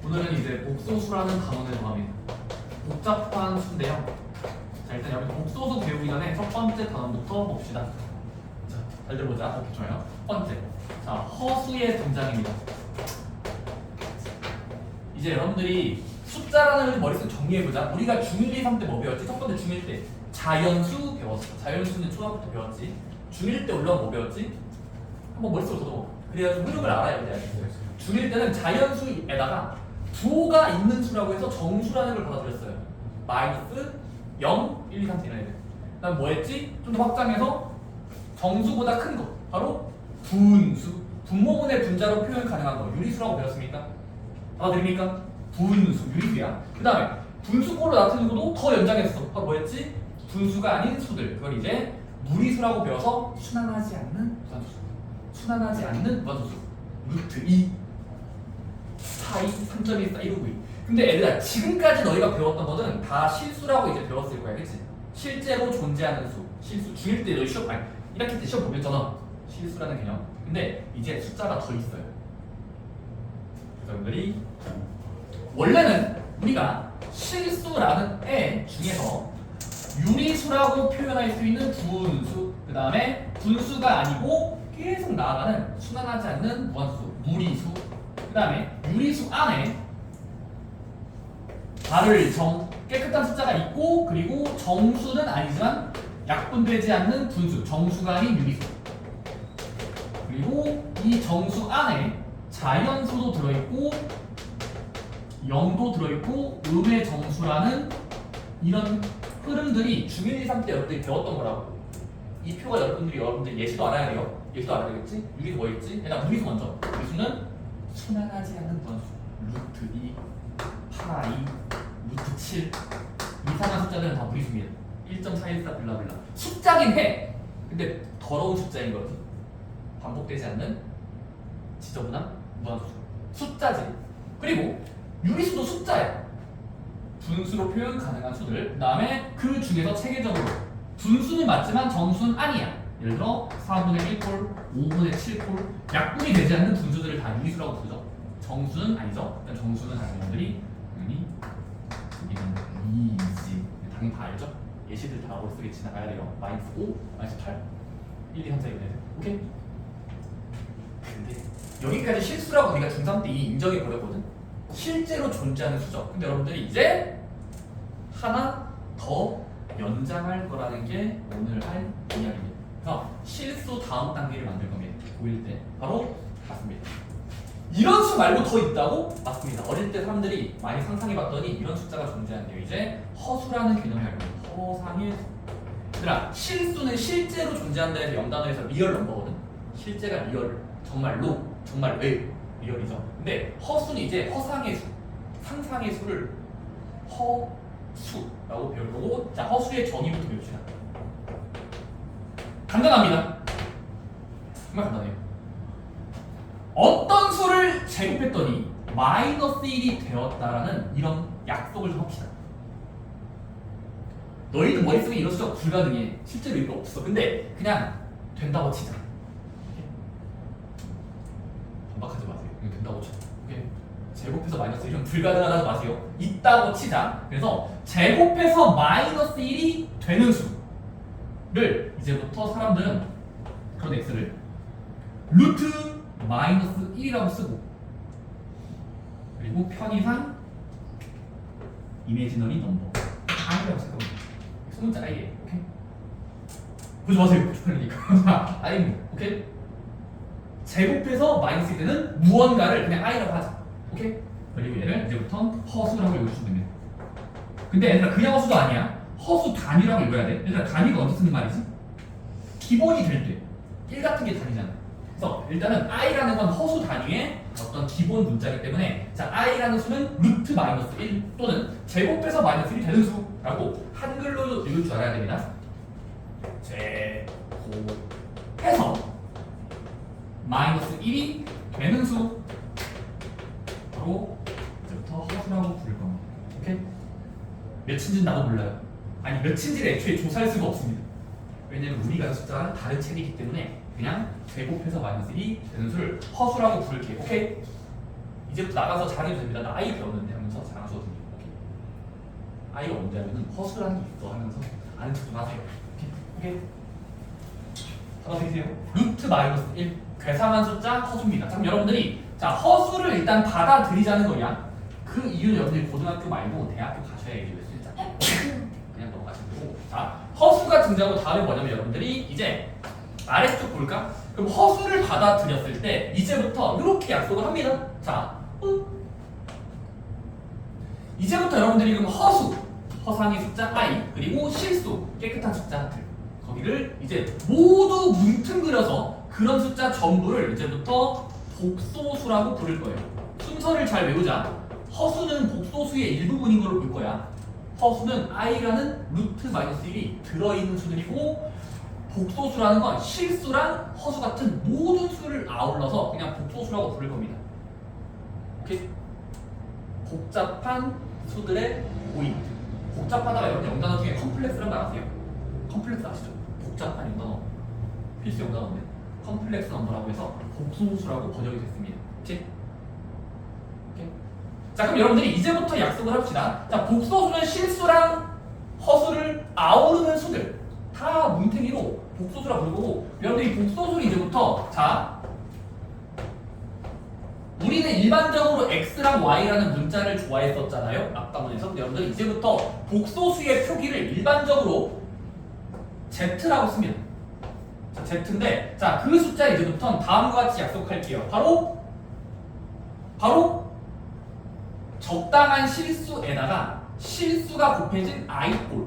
오늘은 이제 복소수라는 단원을 정합니다. 복잡한 수인데요. 자, 일단 여기 복소수 배우기 전에 첫 번째 단원부터 봅시다. 자, 잘 들어보자. 오케이, 좋아요. 첫 번째. 자, 허수의 등장입니다. 이제 여러분들이 숫자라는 걸 머릿속에 정리해보자. 우리가 중1, 2, 3 때 뭐 배웠지? 첫 번째 중1 때 자연수 배웠어. 자연수는 초등학교 때 배웠지. 중1 때 올라오면 뭐 배웠지? 한번 머릿속으로 걷어. 그래야 좀 흐름을 알아야 돼. 중1 때는 자연수에다가 부호가 있는 수라고 해서 정수라는 걸 받아들였어요. 마이너스 0, 1, 2, 3, 4 이런 애들. 그 다음 뭐 했지? 좀 더 확장해서 정수보다 큰 거. 바로 분수. 분모분의 분자로 표현 가능한 거. 유리수라고 배웠습니까? 받아들입니까? 분수, 유리수야. 그 다음에 분수꼴로 나타내는 것도 더 연장했어. 바로 뭐였지? 분수가 아닌 수들. 그걸 이제 무리수라고 배워서 순환하지 않는 무한수수. 순환하지 않는 무한수수. 루트 2 4, 2, 3.14, 159. 근데 애들아, 지금까지 너희가 배웠던 것은 다 실수라고 이제 배웠을 거야, 그치? 실제로 존재하는 수. 실수. 중1 때 너희 시험, 아니 1학기 때 시험 보겠잖아. 실수라는 개념. 근데 이제 숫자가 더 있어요. 여러분들이 원래는 우리가 실수라는 애 중에서 유리수라고 표현할 수 있는 분수, 그 다음에 분수가 아니고 계속 나아가는 순환하지 않는 무한수, 무리수, 그 다음에 유리수 안에 발을 깨끗한 숫자가 있고, 그리고 정수는 아니지만 약분되지 않는 분수, 정수가 아닌 유리수, 그리고 이 정수 안에 자연수도 들어있고 0도 들어있고 음의 정수라는 이런 흐름들이 중1, 2, 3 때 여러분들이 배웠던 거라고. 이 표가 여러분들 예시도 알아야 돼요. 예시도 알아야 되겠지? 유리수 뭐였지? 일단 무리수 먼저. 무리수는 순환하지 않는 무한수. 루트 2, 파이, 루트 7 이상한 숫자들은 다 무리수입니다. 1.414 블라블라. 숫자긴 해. 근데 더러운 숫자인 거지. 반복되지 않는 지저분한 무한수수. 숫자지. 그리고 유리수도 숫자야. 분수로 표현 가능한 수들. 그 다음에 그 중에서 체계적으로 분수는 맞지만 정수는 아니야. 예를 들어 4분의 1콜, 5분의 7콜 약분이 되지 않는 분수들을 다 유리수라고 부르죠. 정수는 아니죠. 일단 정수는 다른 분들이 당연히 여기는 2지. 당연히 다 알죠. 예시들 다 머릿속에 지나가야 돼요. 마이너스 5, 마이너스 8, 1, 2, 3, 4 이런 애들. 오케이? 근데 여기까지 실수라고 우리가 중3 때 인정해 버렸거든. 실제로 존재하는 수죠. 근데 여러분들이 이제 하나 더 연장할 거라는 게 오늘 할 이야기입니다. 그래서 실수 다음 단계를 만들 겁니다. 고1 때 바로 맞습니다. 이런 수 말고 더 있다고? 맞습니다. 어릴 때 사람들이 많이 상상해봤더니 이런 숫자가 존재한대요. 이제 허수라는 개념을 알고 있어요. 허상의 수. 얘들아, 실수는 실제로 존재한다 해서 영단어에서 리얼 넘버거든. 실제가 리얼, 정말로, 정말 리얼이죠. 근데 허수는 이제 허상의 수, 상상의 수를 허수라고 배울 거고, 자, 허수의 정의부터 배웁시다. 간단합니다. 정말 간단해요. 어떤 수를 제곱했더니 마이너스 1이 되었다라는 이런 약속을 좀 합시다. 너희는 머릿속에 이런 수가 불가능해. 실제로 이거 없어. 근데 그냥 된다고 치자. 반박하지 마세요. 이거 된다고 치자. 오케이? 제곱해서 마이너스 1은 불가능하다고 마세요. 있다고 치자. 그래서 제곱해서 마이너스 1이 되는 수를 이제부터 사람들은 그런 x를 루트 마이너스 1이라고 쓰고, 그리고 편의상 이미지너리 넘버 I라고 쓸 겁니다. 소문자 I예요. 오케이? 보지 마세요. 그러니까 I입니다. 오케이? 제곱해서 마이너스 1 되는 무언가를 그냥 I라고 하자. 오케이? 그리고 얘를 이제부터 허수라고 읽어주시면 됩니다. 근데 얘들아, 그냥 허수도 아니야. 허수 단위라고 읽어야 돼. 얘들아, 단위가 언제 쓰는 말이지? 기본이 될 때. 1 같은 게 단위잖아. 그래서 일단은 i라는 건 허수 단위의 어떤 기본 문자이기 때문에, 자, i라는 수는 루트 마이너스 1 또는 제곱해서 마이너스 1이 되는 수라고 한글로 읽을 줄 알아야 됩니다. 제곱해서 마이너스 1이 되는 수, 바로 이제부터 허수라고 부를 겁니다. 오케이? 몇인지는 나도 몰라요. 아니, 몇인지를 애초에 조사할 수가 없습니다. 왜냐면 우리가 숫자가 다른 책이기 때문에 그냥 제곱해서 마이너스 1이 되는 수를 허수라고 부를게요. 오케이? 이제부터 나가서 자랑해도 됩니다. 나 I 배웠는데 하면서 자랑하셔도 됩니다. 오케이. I가 뭔지 알면은 허수라는 게 있어 하면서 아는 척 좀 하세요. 오케이. 받아주세요. 루트 마이너스 1 괴상한 숫자 허수입니다. 자, 그럼 여러분들이 자 허수를 일단 받아들이자는 거냐? 그 이유는 여러분들이 고등학교 말고 대학교 가셔야 이해할 수 있다. 그냥 넘어가시면 되고. 자 허수가 등장하고 다음에 뭐냐면 여러분들이 이제 아래쪽 볼까? 그럼 허수를 받아들였을 때 이제부터 이렇게 약속을 합니다. 자, 이제부터 여러분들이 그럼 허상의 숫자 i 그리고 실수 깨끗한 숫자 들 거기를 이제 모두 뭉뚱그려서 그런 숫자 전부를 이제부터 복소수라고 부를 거예요. 순서를 잘 외우자. 허수는 복소수의 일부분인 걸로 볼 거야. 허수는 i라는 루트 마이너스 1이 들어있는 수들이고 복소수라는 건 실수랑 허수 같은 모든 수를 아울러서 그냥 복소수라고 부를 겁니다. 오케이? 복잡한 수들의 포인트. 복잡하다가 여러분 영단어 중에 컴플렉스란 말 아세요? 컴플렉스 아시죠? 복잡한 영단어. 필수 영단어인데 컴플렉스 넘버라고 해서 복소수라고 번역이 됐습니다. 오케이? 오케이? 자 그럼 여러분들이 이제부터 약속을 합시다. 자 복소수는 실수랑 허수를 아우르는 수들 다 뭉탱이로 복소수라 부르고 여러분들이 복소수를 이제부터 자 우리는 일반적으로 x랑 y라는 문자를 좋아했었잖아요. 앞부분에서 여러분들 이제부터 복소수의 표기를 일반적으로 z라고 씁니다. 자 z인데 자 그 숫자 이제부터 다음과 같이 약속할게요. 바로 적당한 실수에다가 실수가 곱해진 i꼴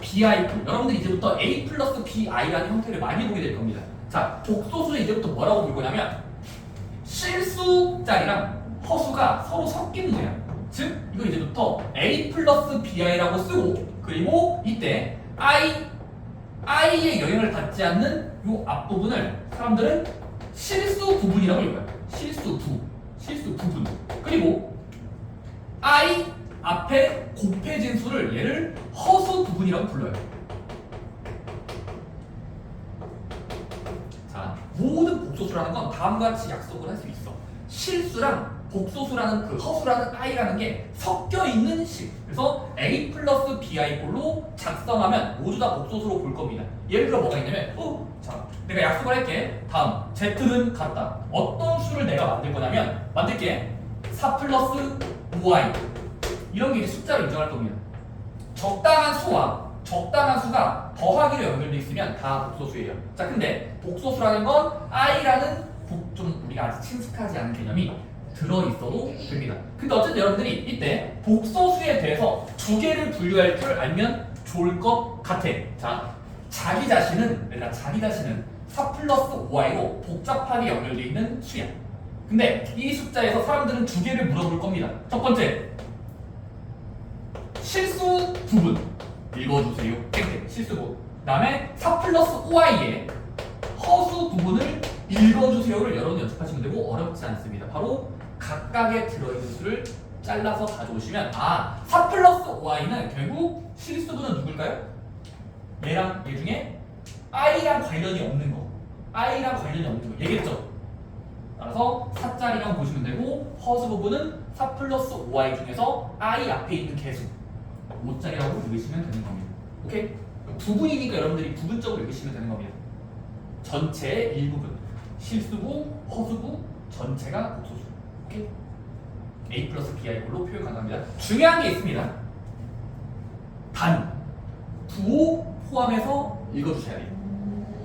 bi꼴 여러분들이 이제부터 a 플러스 bi라는 형태를 많이 보게 될 겁니다. 자 복소수는 이제부터 뭐라고 볼 거냐면 실수짜리랑 허수가 서로 섞인 모양. 즉 이거 이제부터 a 플러스 bi라고 쓰고 그리고 이때 i의 영향을 받지 않는 이 앞부분을 사람들은 실수 부분이라고 읽어요. 실수 부분. 그리고 i 앞에 곱해진 수를 얘를 허수 부분이라고 불러요. 자, 모든 복소수라는 건 다음과 같이 약속을 할 수 있어. 실수랑 복소수라는 그 허수라는 i라는 게 섞여 있는 식. 그래서 a 플러스 bi꼴로 작성하면 모두 다 복소수로 볼 겁니다. 예를 들어 뭐가 있냐면, 자, 내가 약속을 할게. 다음, z는 같다. 어떤 수를 내가 만들 거냐면, 만들게. 4 플러스 5i. 이런 게 이제 숫자로 인정할 겁니다. 적당한 수가 더하기로 연결되어 있으면 다 복소수예요. 자, 근데 복소수라는 건 i라는 좀 우리가 아직 친숙하지 않은 개념이 들어있어도 됩니다. 근데 어쨌든 여러분들이 이때 복소수에 대해서 두 개를 분류할 줄 알면 좋을 것 같아. 자, 자기 자신은 4 플러스 5i로 복잡하게 연결되어 있는 수야. 근데 이 숫자에서 사람들은 두 개를 물어볼 겁니다. 첫 번째, 실수 부분 읽어주세요. 실수 부분. 그 다음에 4 플러스 5i의 허수 부분을 읽어주세요를 여러 번 연습하시면 되고 어렵지 않습니다. 바로 각각의 들어있는 수를 잘라서 가져오시면 4 플러스 5i는 결국 실수분은 누굴까요? 얘랑 얘 중에 i랑 관련이 없는 거. 얘겠죠? 따라서 4짜리랑 보시면 되고 허수 부분은 4 플러스 5i 중에서 i 앞에 있는 개수 5짜리라고 읽으시면 되는 겁니다. 오케이? 부분이니까 여러분들이 부분적으로 읽으시면 되는 겁니다. 전체의 일부분 실수부, 허수부, 전체가 복소수. 오케이? a 플러스 bi꼴로 표현 가능합니다. 중요한 게 있습니다. 단, 부호 포함해서 읽어주셔야 돼요.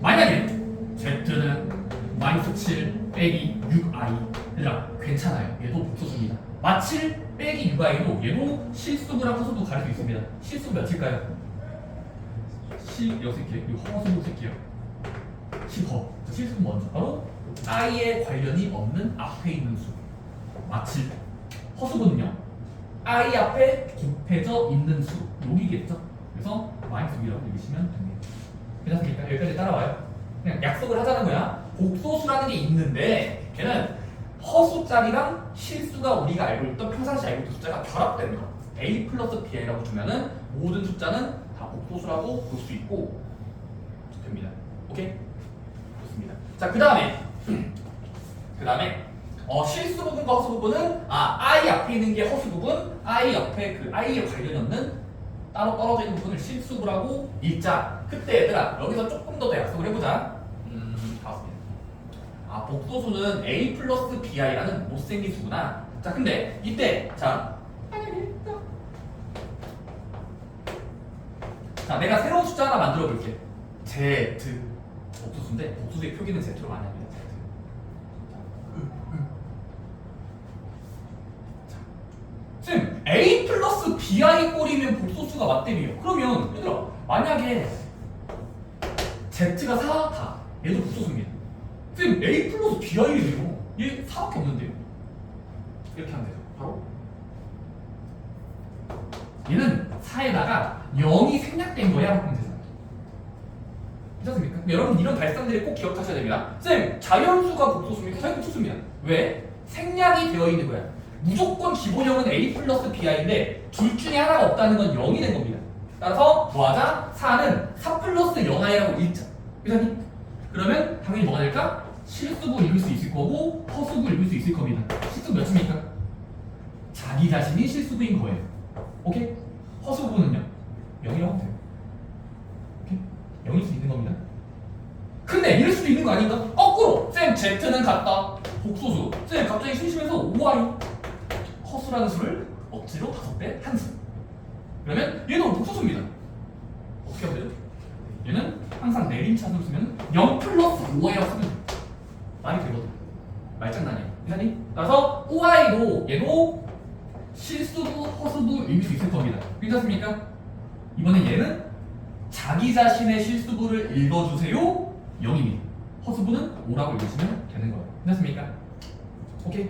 만약에 z는 마이너스 7 빼기 6i 얘들아 괜찮아요. 얘도 복소수입니다. 마7 빼기 6i도 얘도 실수부랑 허수부 가릴 수 있습니다. 실수부 몇일까요? 여섯 개, 허수부 3개요. 실허. 실수부 먼저. 바로 i에 관련이 없는 앞에 있는 수. 마7. 허수부는요. i 앞에 곱해져 있는 수. 여기겠죠? 그래서 마이너스 6이라고 읽으시면 됩니다. 괜찮습니까? 여기까지 따라와요. 그냥 약속을 하자는 거야. 복소수라는 게 있는데 걔는 허수짜리랑 실수가 우리가 알고 있던 평상시 알고 있던 숫자가 결합되는 거. a 플러스 bi라고 주면은 모든 숫자는 다 복소수라고 볼 수 있고 됩니다. 오케이? 좋습니다. 자, 그 다음에 실수 부분과 허수 부분은 I 앞에 있는 게 허수 부분, I 옆에 그 I에 관련이 없는 따로 떨어져 있는 부분을 실수부라고 읽자. 그때 얘들아 여기서 조금 더 약속을 해보자. 다 왔습니다. 복소수는 A 플러스 BI라는 못생긴 수구나. 자 근데 이때 자 내가 새로운 숫자 하나 만들어 볼게. Z 복소수인데 복소수의 표기는 Z로 많이 합니다. 쌤, A 플러스 BI 꼴이면 복소수가 맞대비요. 그러면 얘들아 만약에 Z가 4다. 얘도 복소수입니다. 쌤, A 플러스 BI래요. 얘 4밖에 없는데요. 이렇게 하면 되죠. 바로 얘는 4에다가 0이 생략된 거야 하면 되잖아요. 괜찮습니까? 여러분 이런 발상들을 꼭 기억하셔야 됩니다. 쌤, 자연수가 복소수입니까? 자연 복소수입니다. 왜? 생략이 되어 있는 거야. 무조건 기본형은 A 플러스 BI인데 둘 중에 하나가 없다는 건 0이 된 겁니다. 따라서 뭐하자? 4는 4 플러스 0I라고 읽자. 그러니 그러면 당연히 뭐가 될까? 실수부 읽을 수 있을 거고 허수부 읽을 수 있을 겁니다. 실수 몇입니까? 자기 자신이 실수부인 거예요. 오케이? 허수부는요? 0이라고 하면 돼요. 오케이? 0일 수 있는 겁니다. 근데 이럴 수도 있는 거 아닌가? 거꾸로! 쌤 Z는 같다. 복소수. 쌤 갑자기 심심해서 5i 허수라는 수를 억지로 5배 한수. 그러면 얘는 복소수입니다. 어떻게 하면 되죠? 얘는 항상 내림차순을 쓰면 0 플러스 5i라고 쓰면 말이 되거든. 말장난이야. 이사님? 따라서 5i도 얘도 실수부, 허수부 읽을 수 있을 겁니다. 괜찮습니까? 이번엔 얘는 자기 자신의 실수부를 읽어주세요. 0입니다. 허수부는 5라고 읽으시면 되는 거예요. 괜찮습니까? 오케이?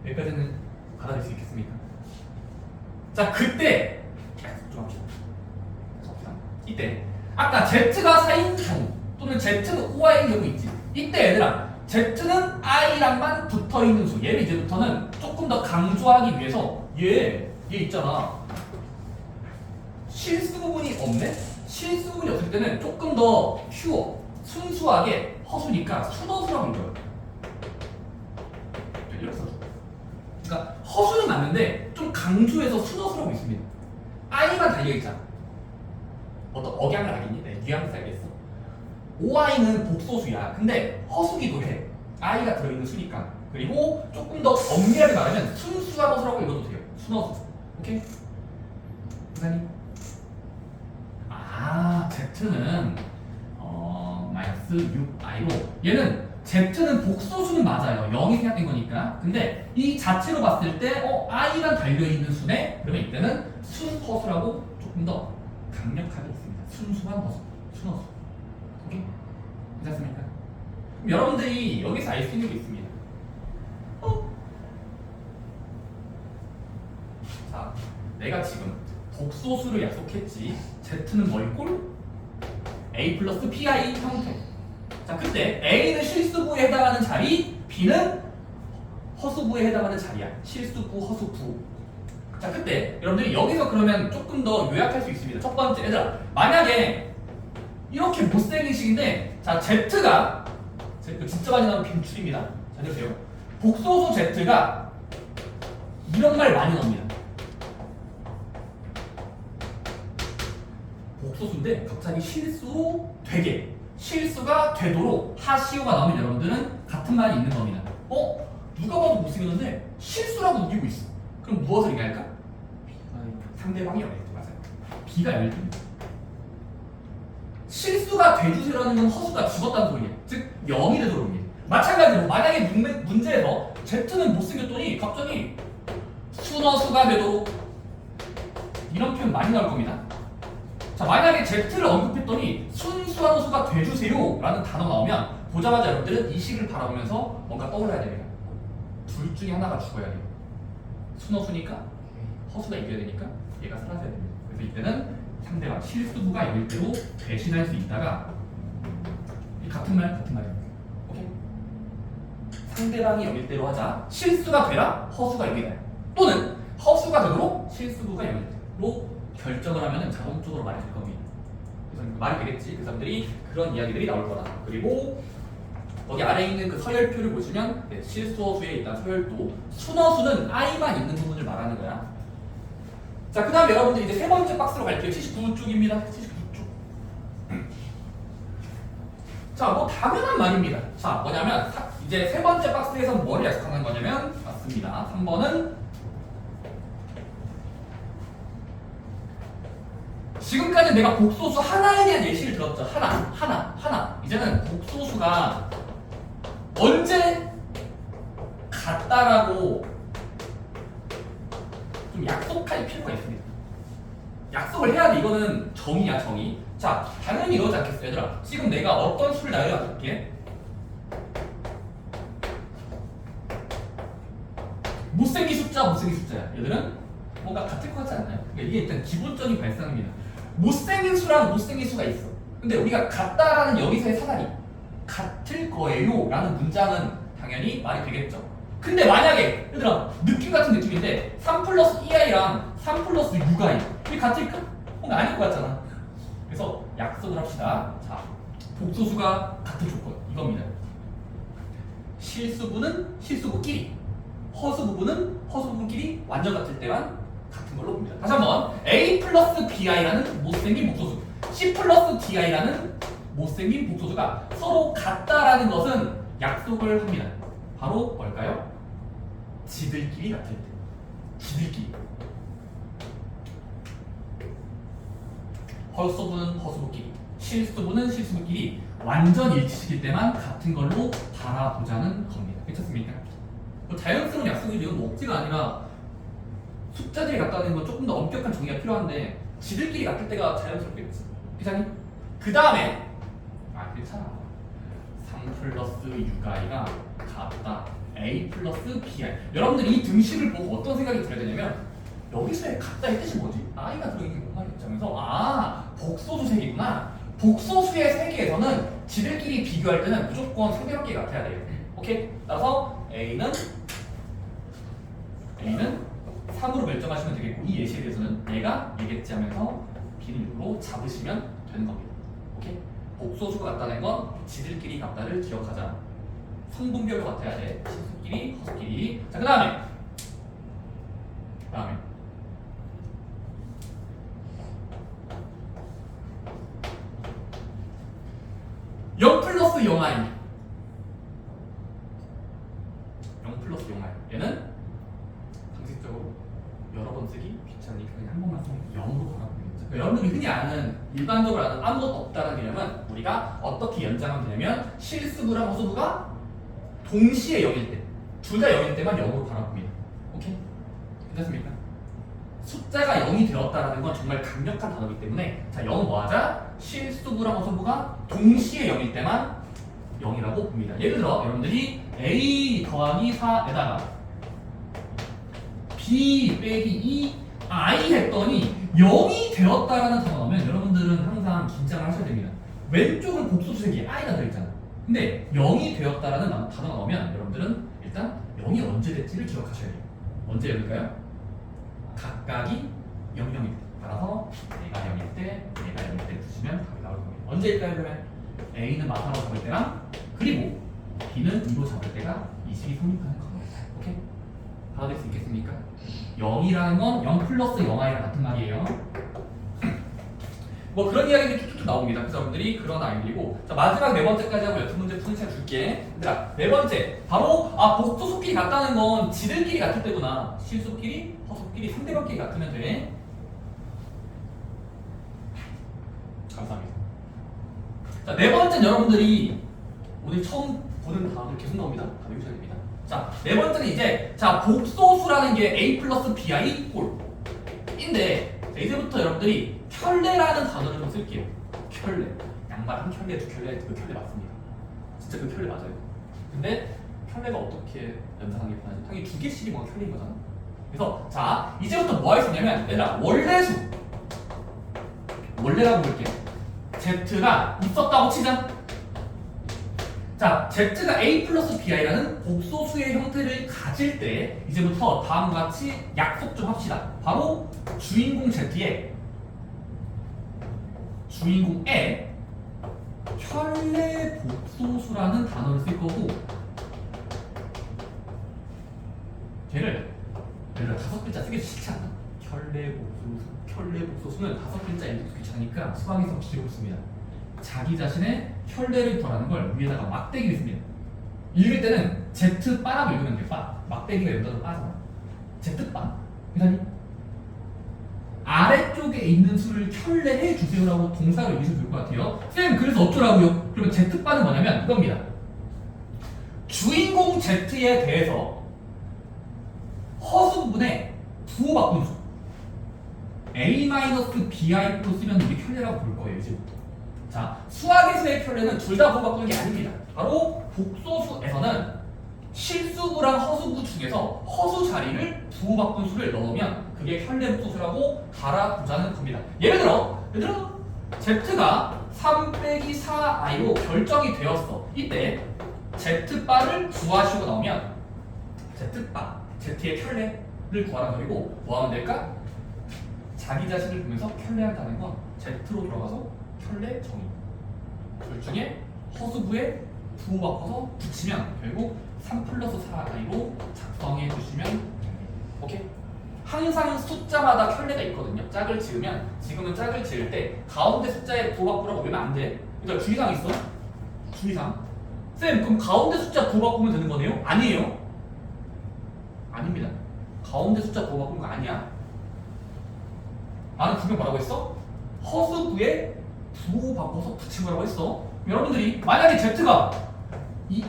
여기까지는 받아들일 수 있겠습니까? 자, 그때 좀 합시다. 이때 아까 Z가 4인 경우 또는 Z는 5I인 경우 있지. 이때 얘들아 Z는 I랑만 붙어있는 수. 얘를 이제부터는 조금 더 강조하기 위해서 얘 있잖아. 실수 부분이 없네? 실수 부분이 없을 때는 조금 더 퓨어, 순수하게 허수니까 순허수라고 읽어요. 이렇게 써줘. 그러니까 허수는 맞는데 좀 강조해서 순허수라고 있습니다. I만 달려있잖아. 어떤 억양을 알겠니? 네, 뉘앙스 알겠어. 5I는 복소수야. 근데 허수기도 해. I가 들어있는 수니까. 그리고 조금 더 엄밀하게 말하면 순수한 허수라고 읽어도 돼요. 순허수. 오케이? 이사님? Z는 마이너스 6i로 얘는 Z는 복소수는 맞아요. 0이 생략된 거니까. 근데 이 자체로 봤을 때 i만 달려있는 수네? 그러면 이때는 순허수라고 조금 더 강력하게 있습니다. 순수한 허수. 순허수. 오케이? 괜찮습니까? 그럼 여러분들이 여기서 알 수 있는 게 있습니다. 자, 내가 지금 복소수를 약속했지. Z는 뭐일 꼴? A 플러스 PI 형태. 자, 그때 A는 실수부에 해당하는 자리, B는 허수부에 해당하는 자리야. 실수부, 허수부. 자, 그때 여러분들이 여기서 그러면 조금 더 요약할 수 있습니다. 첫 번째, 얘들아, 만약에 이렇게 못생긴 식인데, 자, Z가 진짜 많이 나오는 빈출입니다. 자, 보세요. 복소수 Z가 이런 말 많이 나옵니다. 복소수인데 갑자기 실수로 되게 실수가 되도록 하시오가 나오면 여러분들은 같은 말이 있는 겁니다. 누가 봐도 못생겼는데 실수라고 느끼고 있어. 그럼 무엇을 얘기할까? 상대방이 열릴 때 맞아요. B가 열릴 때입니다. 실수가 돼주세요라는 건 허수가 죽었다는 소리예요. 즉 0이 되도록 해요. 마찬가지로 만약에 문제에서 Z는 못생겼더니 갑자기 순허수가 되도록 이런 표현 많이 나올 겁니다. 자, 만약에 Z를 언급했더니 순수한 허수가 돼주세요 라는 단어 나오면 보자마자 여러분들은 이 식을 바라보면서 뭔가 떠올라야 됩니다. 둘 중에 하나가 죽어야 돼요. 순허수니까 허수가 이겨야 되니까 얘가 사라져야 됩니다. 그래서 이때는 상대방 실수부가 열릴 때로 대신할 수 있다가 같은 말입니다. 오케이? 상대방이 열릴 때로 하자. 실수가 되라 허수가 이겨야 돼. 또는 허수가 되도록 실수부가 열릴 때로 결정을 하면 자동적으로 말이 될 겁니다. 그래서 말이 되겠지. 그 사람들이 그런 이야기들이 나올 거다. 그리고 거기 아래에 있는 그 서열표를 보시면 네, 실수어수에 있던 서열도 순어수는 i만 있는 부분을 말하는 거야. 자, 그 다음에 여러분들 이제 세 번째 박스로 갈게요. 79쪽입니다. 79쪽. 자, 뭐 당연한 말입니다. 자, 뭐냐면 이제 세 번째 박스에서 뭘 약속하는 거냐면 맞습니다. 3번은 지금까지 내가 복소수 하나에 대한 예시를 들었죠. 하나. 이제는 복소수가 언제 같다라고 좀 약속할 필요가 있습니다. 약속을 해야 돼. 이거는 정의야, 정의. 자, 당연히 이러지 않겠어, 얘들아. 지금 내가 어떤 수를 나열해볼게. 못생긴 숫자야. 얘들은 뭔가 같을 것 같지 않나요? 그러니까 이게 일단 기본적인 발상입니다. 못생긴 수랑 못생긴 수가 있어. 근데 우리가 같다라는 여기서의 사다리 같을 거예요 라는 문장은 당연히 말이 되겠죠. 근데 만약에 얘들아 느낌 같은 느낌인데 3 플러스 2i랑 3 플러스 6i 이게 같을까? 뭔가 아닐 것 같잖아. 그래서 약속을 합시다. 자, 복소수가 같은 조건 이겁니다. 실수부는 실수부끼리, 허수부부는 허수부부끼리 완전 같을 때만 같은 걸로 봅니다. 다시 한번 a 플러스 bi라는 못생긴 복소수, c 플러스 di라는 못생긴 복소수가 서로 같다라는 것은 약속을 합니다. 바로 뭘까요? 지들끼리 같을 때. 지들끼리. 허수부는 허수부끼리, 실수부는 실수부끼리 완전 일치시킬 때만 같은 걸로 바라보자는 겁니다. 괜찮습니까? 자연스러운 약속이 이건 뭐 억지가 아니라 숫자들이 같다는 건 조금 더 엄격한 정의가 필요한데 지들끼리 같을 때가 자연스럽겠지. 괜찮니? 그 다음에 괜찮아. 3 플러스 6i가 같다. a 플러스 bi. 여러분들 이 등식을 보고 어떤 생각이 들어야 되냐면 여기서의 같다의 뜻이 뭐지? i가 들어있는 게 뭔 말이었지? 하면서 복소수 색이구나. 복소수의 세계에서는 지들끼리 비교할 때는 무조건 상대방끼리 같아야 돼요. 오케이? 따라서 A는 3으로 결정하시면 되겠고 이 예시에 대해서는 얘가 얘겠지 하면서 B는 6으로 잡으시면 되는 겁니다. 오케이? 복소수가 같다는 건 지들끼리 같다를 기억하자. 성분별로 같아야 돼. 실수끼리, 허수끼리. 자, 그 다음에 0 플러스 0i 0 플러스 0i 얘는 상식적으로 여러 번 쓰기 귀찮으니까 그냥 한 번만 쓰면 0으로 바꿔보겠죠. 그러니까 여러분들이 흔히 아는 일반적으로 아는 아무것도 없다는 개념은 우리가 어떻게 연장하면 되냐면 실수부랑 허수부가 동시에 0일 때 둘 다 0일 때만 0으로 바꿔봅니다. 오케이? 괜찮습니까? 숫자가 0이 되었다는 건 정말 강력한 단어이기 때문에 자 0은 뭐하자? 실수부랑 허수부가 동시에 0일 때만 0이라고 봅니다. 예를 들어 여러분들이 a 더하기 4에다가 b 빼기 2i 했더니 0이 되었다라는 단어가 나오면 여러분들은 항상 긴장을 하셔야 됩니다. 왼쪽은 복수수색이 i가 들어있잖아. 근데 0이 되었다라는 단어가 나오면 여러분들은 일단 0이 언제 됐지를 기억하셔야 돼요. 언제 0일까요? 각각이 0,0일 때. 따라서 얘가 0일 때, 얘가 0일 때 두시면 답이 나올 겁니다. 언제일까요? 그러면 A는 마사로 잡을 때랑 그리고 B는 2로 잡을 때가 이 식이 성립하는 겁니다. 오케이? 받아들일 수 있겠습니까? 0이라는 건 0 플러스 0i랑 같은 말이에요. 뭐 그런 이야기들이 툭툭 나옵니다. 그래서 여러분들이 그런 아이들이고 자 마지막 네 번째까지 하고 6문제 푸는 시간 줄게. 얘들아 네 번째 바로 복소수끼리 같다는 건 지들끼리 같을 때구나. 실수끼리, 허수끼리, 상대방끼리 같으면 돼. 감사합니다. 자 네 번째는 여러분들이 오늘 처음 보는 단어들 계속 나옵니다. 다 외우셔야 됩니다. 자 네 번째는 이제 자 복소수라는 게 a 플러스 bi 꼴인데 이제부터 여러분들이 켤레라는 단어를 좀 쓸게요. 켤레. 양말 한 켤레, 두 켤레, 그 켤레 맞습니다. 진짜 그 켤레 맞아요. 근데 켤레가 어떻게 연상하는 게 편하지? 당연히 두 개씩이 뭔가 켤레인 거잖아. 그래서 자 이제부터 뭐 할 수 있냐면 얘들아 원래수 원래라고 볼게요. Z가 있었다고 치자. 자 Z가 A 플러스 BI라는 복소수의 형태를 가질 때 이제부터 다음과 같이 약속 좀 합시다. 바로 주인공 Z에 주인공에 켤레 복소수라는 단어를 쓸 거고 걔를 예를 들어 5글자 쓰기 쉽지 않아. 켤레 복소수는 5글자 읽기 귀찮으니까 수학에서 기록을 씁니다. 자기 자신의 켤레를 구하라는 걸 위에다가 막대기를 씁니다. 읽을 때는 Z바라고 읽으면 돼. 바. 막대기가 연달아서 빠잖아. Z바. 그다니 아래쪽에 있는 수를 켤레해 주세요라고 동사를 여기서 배울 것 같아요. 쌤 그래서 어쩌라고요? 그러면 Z바는 뭐냐면 이겁니다. 주인공 Z에 대해서 허수 부분에 부호 바꾼 수 A-BI로 쓰면 이게 켤레라고 볼 거예요. 이제부터. 자, 수학에서의 켤레는 둘 다 부호 바꾸는 게 아닙니다. 바로 복소수에서는 실수부랑 허수부 중에서 허수 자리를 부호 바꾼 수를 넣으면 그게 켤레 복소수라고 갈아보자는 겁니다. 예를 들어 Z가 3-4i로 결정이 되었어. 이때 Z바를 구하시고 나오면 Z바, Z의 켤레를 구하라는 소리고 뭐 하면 될까? 자기 자신을 보면서 켤레한다는 건 Z로 들어가서 켤레 정의 둘 중에 허수부에 부호 바꿔서 붙이면 결국 3+4i로 작성해 주시면 됩니다. 오케이? 항상 숫자마다 켤레가 있거든요. 짝을 지으면 지금은 짝을 지을 때 가운데 숫자에 부호 바꾸라고 그러면 안 돼. 그러니까 주의사항 있어? 주의사항. 쌤 그럼 가운데 숫자 부호 바꾸면 되는 거네요? 아니에요. 아닙니다. 가운데 숫자 부호 바꾸는 거 아니야. 나는 분명 뭐라고 했어? 허수부에 부호 바꿔서 붙인 거라고 했어. 여러분들이 만약에 Z가 이거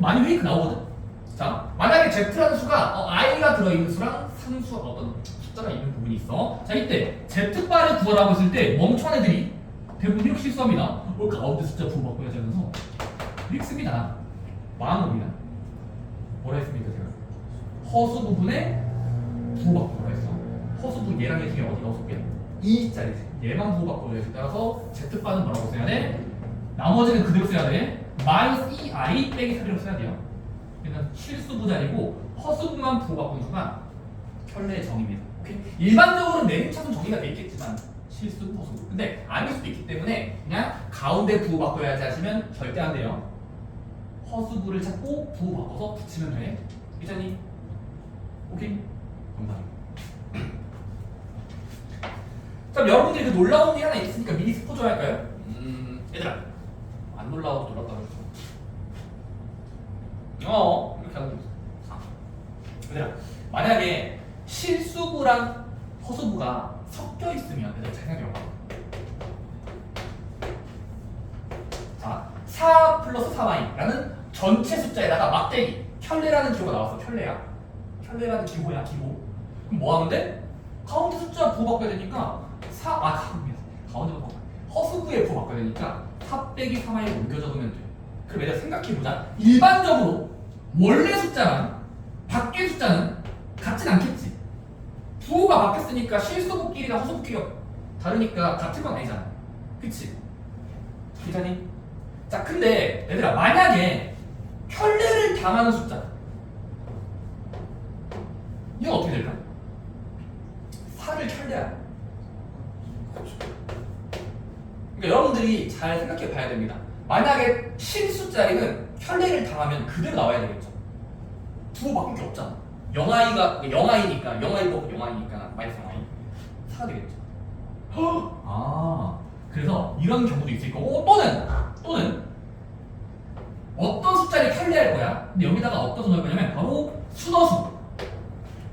많이 페이크 나오거든. 자, 만약에 Z라는 수가 i가 들어있는 수랑 상수 어떤 숫자가 있는 부분이 있어. 자, 이때 Z바를 구하라고 했을 때 멍청한 애들이 대부분 이렇게 실수합니다. 가운데 숫자 부호 바꿔야지 하면서 이렇게 씁니다. 망한 겁니다. 뭐라 했습니까 제가? 허수 부분에 부호 바꾸라고 했어. 허수 부분 얘랑 얘 중에 어디가 허수부야? 2자리지. 얘만 부호 바꿔야지. 따라서 Z바는 뭐라고 써야 돼? 나머지는 그대로 써야 돼. -2i 빼기 3이라고 써야 돼요. 그러니까 실수부 자리고 허수부만 부호 바꾼 수가 켤레의 정의입니다. 오케이? 일반적으로는 내림차순 정의가 돼 있겠지만 실수부, 허수부. 근데 아닐 수도 있기 때문에 그냥 가운데 부호 바꿔야지 하시면 절대 안 돼요. 허수부를 찾고 부호 바꿔서 붙이면 돼. 이자니? 오케이? 감사합니다. 자, 여러분들이 그 놀라운 일이 하나 있으니까 미리 스포 좀 할까요? 얘들아, 안 놀라워도 놀랍다고 해줘. 이렇게 하는 거 있어. 얘들아, 만약에 실수부랑 허수부가 섞여 있으면 얘들아 잘 생각해봐. 자, 4+4y라는 전체 숫자에다가 막대기 켤레라는 기호가 나왔어. 켤레야. 켤레라는 기호야, 기호. 그럼 뭐 하면 돼? 가운데 숫자 부호 바꿔야 되니까 가운데 바꿔. 허수부에 부호 바꿔야 되니까 4 빼기 3i로 옮겨 적으면 돼. 그럼 얘들아 생각해보자. 일반적으로 원래 숫자랑 밖의 숫자는 같진 않겠지. 부호가 바뀌었으니까 실수부끼리랑 허수부끼리가 다르니까 같은 건 아니잖아. 그치? 괜찮니? 자, 근데 얘들아 만약에 켤레를 당하는 숫자 이건 어떻게 될까? 4를 켤레야. 그러니까 여러분들이 잘 생각해 봐야 됩니다. 만약에 실수자리는 켤레를 당하면 그대로 나와야 되겠죠. 부호 바꿀 게 없잖아. 0i니까 마이너스 0i 4가 되겠죠. 그래서 이런 경우도 있을 거고 또는 어떤 숫자를 켤레할 거야. 근데 여기다가 어떤 수 넣을 거냐면 바로 순어수.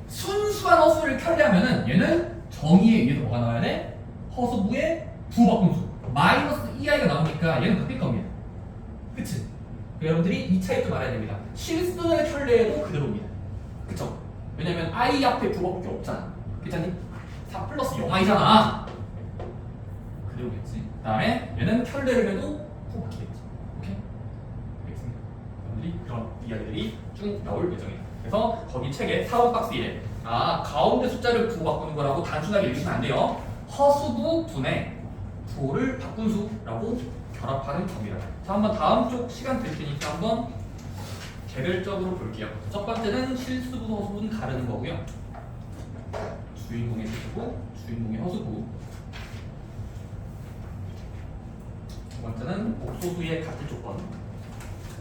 순수한 허수를 켤레하면은 얘는 정의에 의해서 뭐가 나와야 돼? 허수부에 부호 바꾼 수. -2i가 나오니까 얘는 바뀔 겁니다. 그치? 여러분들이 이 차이점 알아야 됩니다. 실수의 켤레도 그대로입니다. 그쵸? 왜냐면 i 앞에 부호 바꿀 게 없잖아. 괜찮니? 4 플러스 0i잖아. 그대로겠지. 그 다음에 얘는 켤레를 해도 부호 바뀌겠지. 오케이? 알겠습니다. 여러분들이 그런 이야기들이 쭉 나올 예정이에요. 그래서 거기 책에 4번 박스 1에 가운데 숫자를 부호 바꾸는 거라고 단순하게 읽으시면 안 돼요. 허수부 분의 부호를 바꾼 수라고 결합하는 겁니다. 자, 한번 다음 쪽 시간 될 테니까 한번 개별적으로 볼게요. 첫 번째는 실수부, 허수부는 가르는 거고요. 주인공의 실수부, 주인공의 허수부. 번째는 복소수의 같을 조건.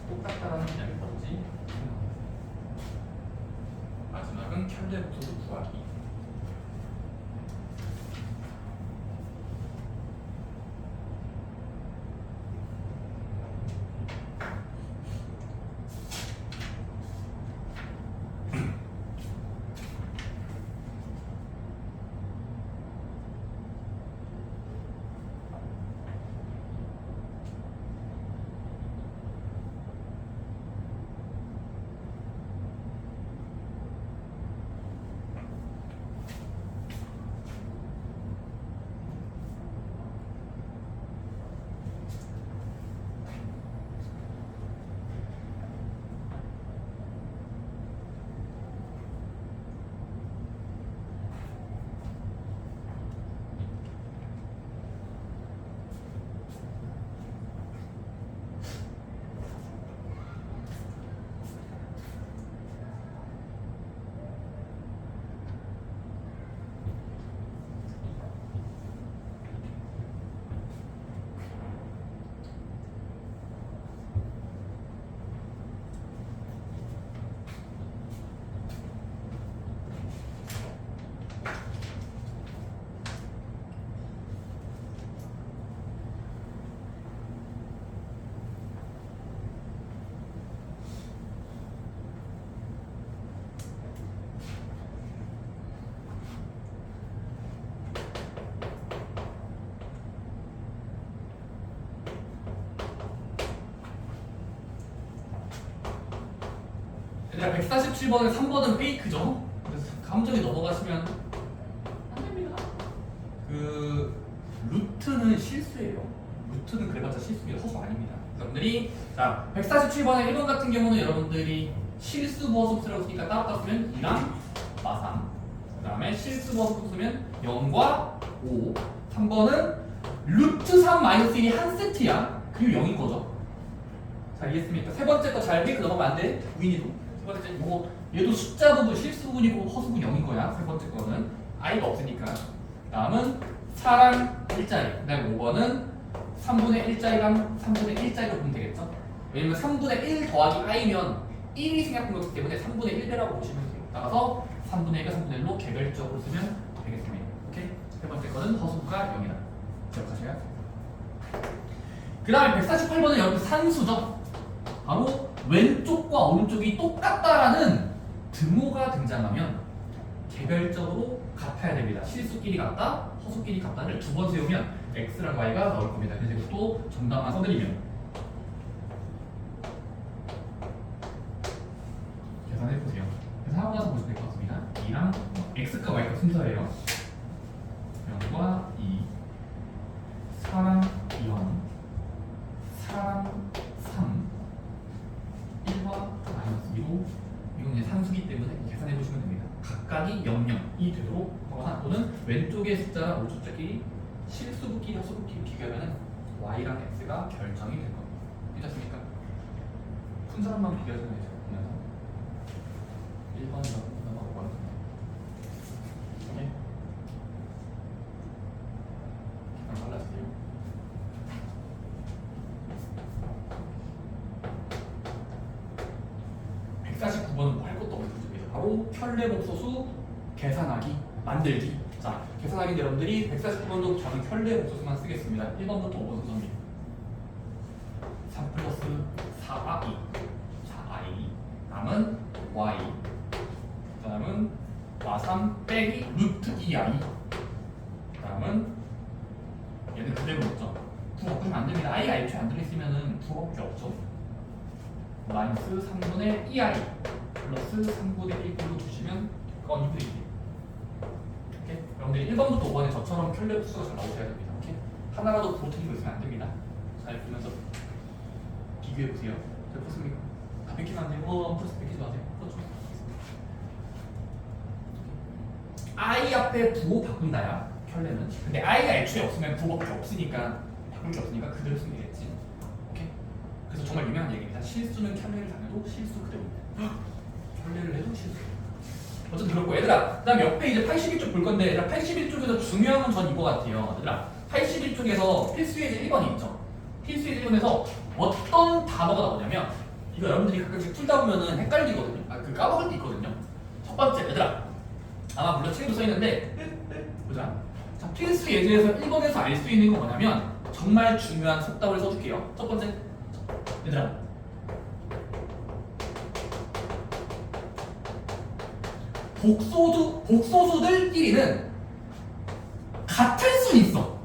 똑같다라는 개념이 뭐지? 마지막은 켤레 복소수 구하기. 얘들아 147번에 3번은 페이크죠? 그래서 감정에 넘어가시면 안 됩니다. 그 루트는 실수예요. 루트는 그래봤자 실수입니다. 허수 아닙니다. 여러분들이 자 147번에 1번 같은 경우는 여러분들이 실수 부호흡수라고 쓰니까 따로 쓰면 2랑 마삼. 그 다음에 실수 부호흡수 쓰면 0과 5. 3번은 루트 3 마이너스 1이 한 세트야. 그리고 0인 거죠. 자 이해했습니까? 세 번째 거 잘 페이크 넘어가면 안 돼. 우인이도. 세 번째 이거 얘도 숫자 부분 실수 부분이고 허수 부분 0인 거야. 세 번째 거는 i가 없으니까. 다음은 4랑 1자리. 그다음에 5번은 3분의 1자리랑 3분의 1자리로 보면 되겠죠? 왜냐면 3분의 1 더하기 i면 1이 생략된 거기 때문에 3분의 1배라고 보시면 돼요. 따라서 3분의 1과 3분의 1로 개별적으로 쓰면 되겠습니다. 오케이? 세 번째 거는 허수가 0이다. 기억하셔야 돼요. 그 다음에 148번은 여러분 산수죠? 바로 왼쪽과 오른쪽이 똑같다라는 등호가 등장하면 개별적으로 같아야 됩니다. 실수끼리 같다, 허수끼리 같다를 두 번 세우면 x랑 y가 나올 겁니다. 그래서 이것도 정답만 써드리면 계산해보세요. 그래서 하고 나서 보시면 될 것 같습니다. 2랑 x과 y가 순서예요. 0과 2, 4랑 0, 4랑 3, 1과 마이너스 2로 이건 이제 산수기 때문에 계산해 보시면 됩니다. 각각이 0, 0이 되도록 하거나 또는 왼쪽의 숫자랑 오른쪽 숫자끼리 실수부끼리 허수부끼리 비교하면 y랑 x가 결정이 될 겁니다. 괜찮습니까? 푼 사람만 비교하시면 되죠. 보면서 1번, 2번, 5번 오케이? 그럼 발라주세요. 뭐 할 것도 없는 문제입니다. 바로 켤레복소수 계산하기, 만들기. 자, 계산하기는 여러분들이 149번도 저는 켤레복소수만 쓰겠습니다. 1번부터 5번 순서입니다. 3 플러스 4i, 4i. 다음은 y. 다음은 마3 빼기 루트 2i. 다음은 얘는 그대로 넣죠. 9 바꾸면 안 됩니다. i가 애초에 안 들어있으면 9밖에 없죠. 마이너스 3분의 2i 플러스 3분의 1로 두시면 그건 2분의 1. 오케이? 여러분들이 1번부터 5번에 저처럼 켤레복수가 잘 나오셔야 됩니다. 오케이? 하나라도 부러뜨리고 있으면 안 됩니다. 잘 보면서 비교해보세요. 잘 보습니까? 다 뺏기면 안 돼요. 플러스 뺏기지 마세요. 그렇죠? i 앞에 부호 바꾼다야 켤레는. 근데 i가 애초에 없으면 부호밖에 없으니까 바꿀 게 없으니까 그대로 쓰면 되겠지. 오케이? 그래서 정말 유명한 얘기입니다. 실수는 켤레를 당해도 실수 그대로입니다. 켤레를 해도 실수. 어쨌든 그렇고 얘들아, 그다음 옆에 이제 81쪽 볼 건데 얘들아 81쪽에서 중요한 건 전 이거 같아요. 얘들아 81쪽에서 필수예제 1번이 있죠. 필수의 1번에서 어떤 단어가 나오냐면 이거 여러분들이 가끔씩 풀다 보면은 헷갈리거든요. 그 까먹을 때 있거든요. 첫 번째, 얘들아. 아마 물론 책에도 써 있는데 보자. 자, 필수 예제에서 1번에서 알 수 있는 거 뭐냐면 정말 중요한 속담을 써줄게요. 첫 번째, 얘들아. 복소수들끼리는 같을 수 있어.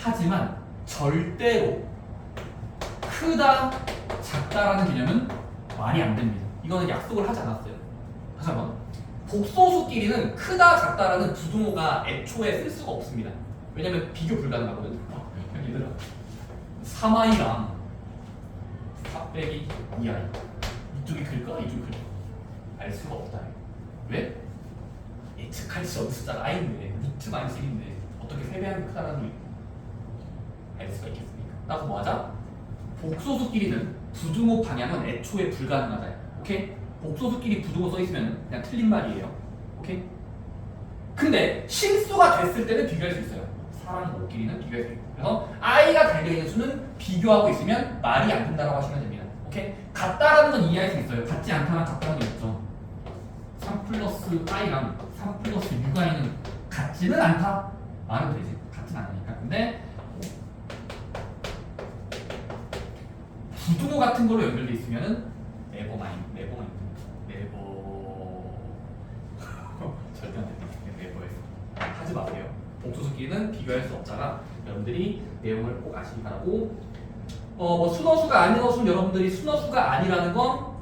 하지만 절대로 크다, 작다라는 개념은 말이 안 됩니다. 이거는 약속을 하지 않았어요. 다시 한번. 복소수끼리는 크다, 작다라는 부등호가 애초에 쓸 수가 없습니다. 왜냐면 비교 불가능하거든. 얘들아, 3i랑 4 빼기 2i 이쪽이 클까? 이쪽이 클까? 알 수가 없다. 왜? 예측할 수 없는 숫자가 i인데 루트 마이너스 1인데 어떻게 3배하면 크다라는 게 알 수가 있겠습니까? 따라서 뭐하자? 복소수끼리는 부등호 방향은 애초에 불가능하다. 오케이? 복소수끼리 부등호 써있으면 그냥 틀린 말이에요. 오케이? 근데 실수가 됐을 때는 비교할 수 있어요. 사랑 5끼리는 비교할 수 있고. 그래서 i가 달려있는 수는 비교하고 있으면 말이 안 된다고 하시면 됩니다. 오케이? 같다라는 건 이해할 수 있어요. 같지 않다면 같다는 게 있죠. 3 플러스 i랑 3 플러스 6i는 같지는 않다. 말은 되지. 같진 않으니까. 근데 부등호 같은 걸로 연결돼 있으면은 네버 절대 안 됩니다. 네버에 하지 마세요. 복소수끼리는 비교할 수 없다가 여러분들이 내용을 꼭 아시기 바라고. 뭐 순허수가 아닌 허수는 여러분들이 순허수가 아니라는 건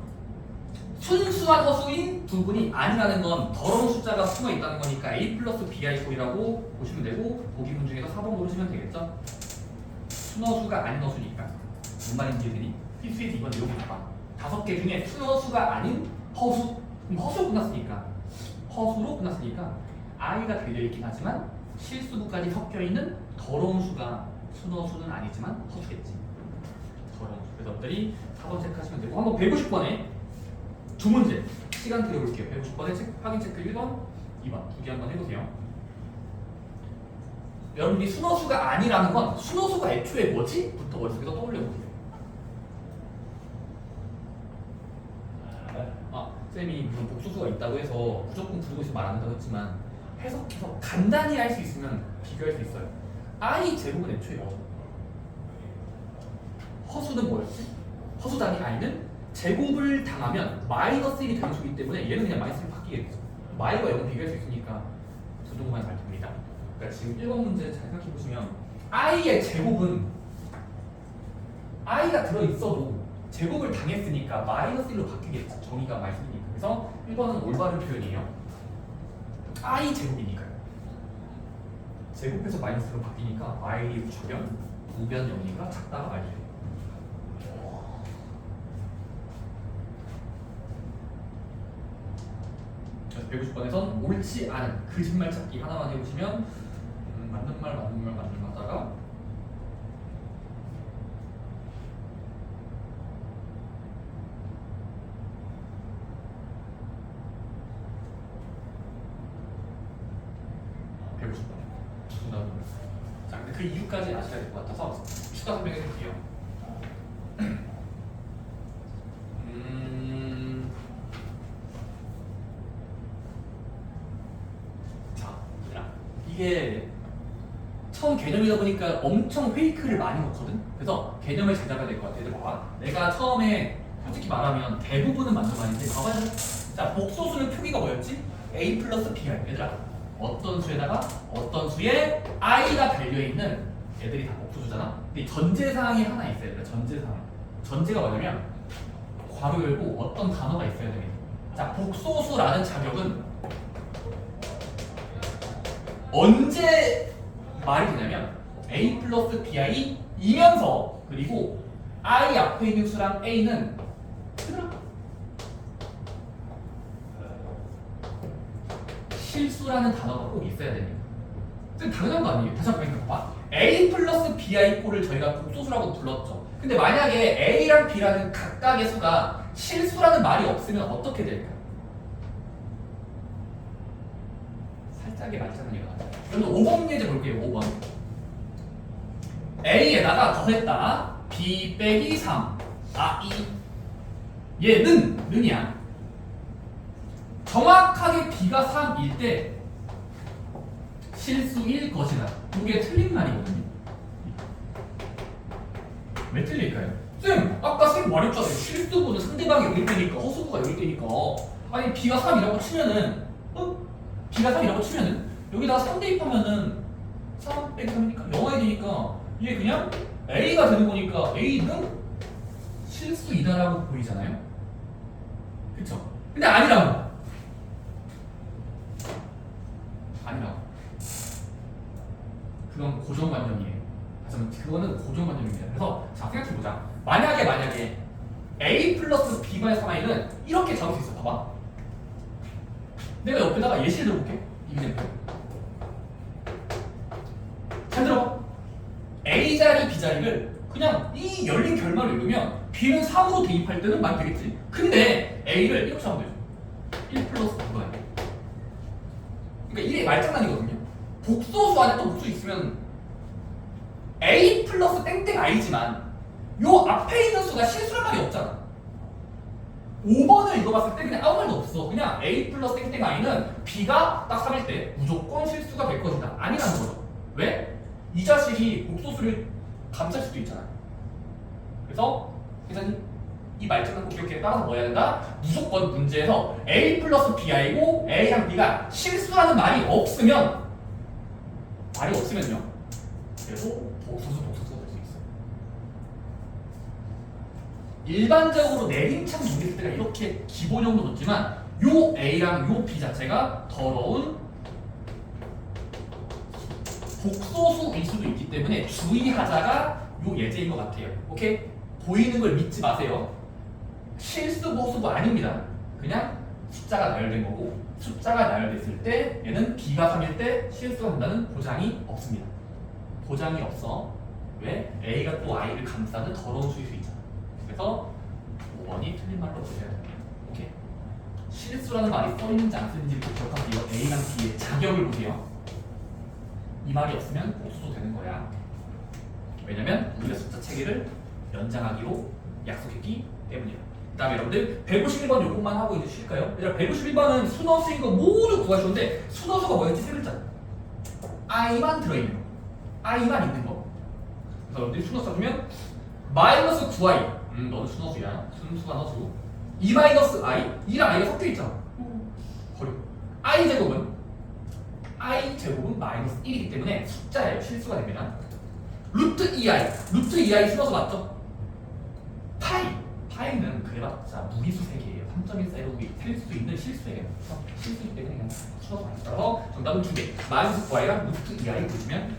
순수한 허수인 부분이 아니라는 건 더러운 숫자가 숨어 있다는 거니까 a 플러스 bi 꼴이라고 보시면 되고 보기문 중에서 4번 고르시면 되겠죠. 순허수가 아닌 허수니까 뭔 말인지 이해되니? 필수에서 이번 내용이 봐봐. 5개 중에 순허수가 아닌 허수. 그럼 허수로 끝났으니까 i가 달려있긴 하지만 실수부까지 섞여있는 더러운 수가 순허수는 아니지만 허수겠지. 더러운 수. 그래서 여러분들이 4번 체크하시면 되고 한번 150번에 두 문제 시간 드려볼게요. 150번에 확인 체크 1번, 2번 두 개 한번 해보세요. 여러분이 순허수가 아니라는 건 순허수가 애초에 뭐지? 부터 머릿속에서 떠올려보세요. 쌤이 무슨 복소수가 있다고 해서 무조건 부르고 있으면 말 안 한다고 했지만 해석해서 간단히 할 수 있으면 비교할 수 있어요. i 제곱은 애초에 뭐죠? 허수는 뭐였지? 허수 단위 i는 제곱을 당하면 마이너스 1이 되는 수이기 때문에 얘는 그냥 마이너스 1 바뀌겠죠. 마이과 0은 비교할 수 있으니까 부등호만 잘 됩니다. 그러니까 지금 1번 문제 잘 생각해보시면 i의 제곱은 i가 들어있어도 제곱을 당했으니까 마이너스 1로 바뀌겠죠. 정의가 말씀이니까. 그래서 1번은 올바른 표현이에요. i 제곱이니까요. 제곱해서 마이너스로 바뀌니까 y 주변, 우변 0이니까 작다가 말이에요. 그래서 150번에선 옳지 않은 거짓말 찾기 하나만 해보시면 맞는 말 하다가 자, 근데 그 이유까지 아셔야 될 것 같아서 추가 설명해 드릴게요. 자, 이게 처음 개념이다 보니까 엄청 페이크를 많이 넣거든. 그래서 개념을 잘 잡아야 될 것 같아. 얘들 봐봐. 내가 처음에 솔직히 말하면 대부분은 맞는 말인데 봐봐요. 자, 복소수는 표기가 뭐였지? a 플러스 bi. 얘들아. 어떤 수에다가 어떤 수에 i가 달려있는 애들이 다 복소수잖아. 근데 전제사항이 하나 있어야 돼. 전제사항. 전제가 뭐냐면 괄호 열고 어떤 단어가 있어야 됩니다. 자, 복소수라는 자격은 언제 말이 되냐면 a 플러스 bi이면서 그리고 i 앞에 있는 수랑 a는 실수라는 단어가 꼭 있어야 됩니다. 당연한 거 아니에요? 다시 한번 생각해봐. a 플러스 bi 꼴을 저희가 복소수라고 불렀죠. 근데 만약에 a랑 b라는 각각의 수가 실수라는 말이 없으면 어떻게 될까요? 살짝의 말장난이 일어나요. 그럼 5번 예제 볼게요. 5번. A에다가 더했다. B 빼기 3. 얘는 는이야. 정확하게 B가 3일 때 실수일 것이다. 이게 틀린 말이거든요. 왜 틀릴까요? 쌤, 아까 쌤 말했잖아요. 실수분은 상대방이 여길 때니까, 허수부가 여길 때니까. 아니, B가 3이라고 치면은, B가 3이라고 치면은, 여기다가 3 대입하면은, 3 빼기 3이니까 0이 되니까, 이게 그냥 A가 되는 거니까, A는 실수이다라고 보이잖아요? 그쵸? 근데 아니라고. 아니라고. 그건 고정관념이에요. 그거는 고정관념입니다. 그래서 자 생각해보자. 만약에 A 플러스 B분의 3i는 이렇게 잡을 수 있어. 봐봐. 내가 옆에다가 예시를 들어볼게. 이기nem표. 잘 들어봐. A 자리 B 자리를 그냥 이 열린 결말을 읽으면 B는 3으로 대입할 때는 말이 되겠지. 근데 A를 이렇게 잡으면 되죠. 1 플러스 B분의. 그러니까 이게 말장난이거든요. 복소수 안에 또 복수 있으면 A 플러스 땡땡 i지만 요 앞에 있는 수가 실수란 말이 없잖아. 5번을 읽어봤을 때 그냥 아무 말도 없어. 그냥 A 플러스 땡땡 i는 B가 딱 3일 때 무조건 실수가 될 것이다. 아니라는 거죠. 왜? 이 자식이 복소수를 감쌀 수도 있잖아. 그래서 회장님 이 말장난 꼭 기억해. 따라서 뭐 해야 된다? 무조건 문제에서 A 플러스 BI고 A랑 B가 실수라는 말이 없으면요. 그래도 복소수가 될 수 있어. 일반적으로 내림창 문제일 때가 이렇게 기본형도 높지만 요 A랑 요 B 자체가 더러운 복소수일 수도 있기 때문에 주의하자가 요 예제인 것 같아요. 오케이? 보이는 걸 믿지 마세요. 실수 보수부 아닙니다. 그냥 숫자가 나열된 거고 숫자가 나열됐을 때 얘는 B가 3일 때 실수가 된다는 보장이 없습니다. 보장이 없어. 왜? A가 또 I를 감싸는 더러운 수일 수 있잖아. 그래서 5번이 틀린 말로 보셔야 됩니다. 오케이? 실수라는 말이 써있는지 안 써있는지 기억하세요. A랑 B의 자격을 보세요. 이 말이 없으면 복수도 되는 거야. 왜냐면 우리가 숫자 체계를 연장하기로 약속했기 때문이에요. 그 다음에 여러분들 151번 요것만 하고 이제 쉴까요? 얘들아 151번은 순어수인 거 모두 구하셨는데 순어수가 뭐였지? 세 글자. i만 들어있는 거. i만 있는 거. 그래서 여러분들이 순어수 써주면 마이너스 9i. 너는 순어수야. 순수한 어수. 2 마이너스 i. 2랑 i가 섞여 있잖아. 버려. i 제곱은 마이너스 1이기 때문에 숫자예요. 실수가 됩니다. 루트 2i. 루트 2i 순어수 맞죠? 파이는 그래봤자 무리수 세개예요. 3.14로 셀 수 있는 실수예요. 실수이기 때문에 그냥 순어수 맞죠. 따라서 정답은 2개. 마이너스 9i랑 루트 2i 보시면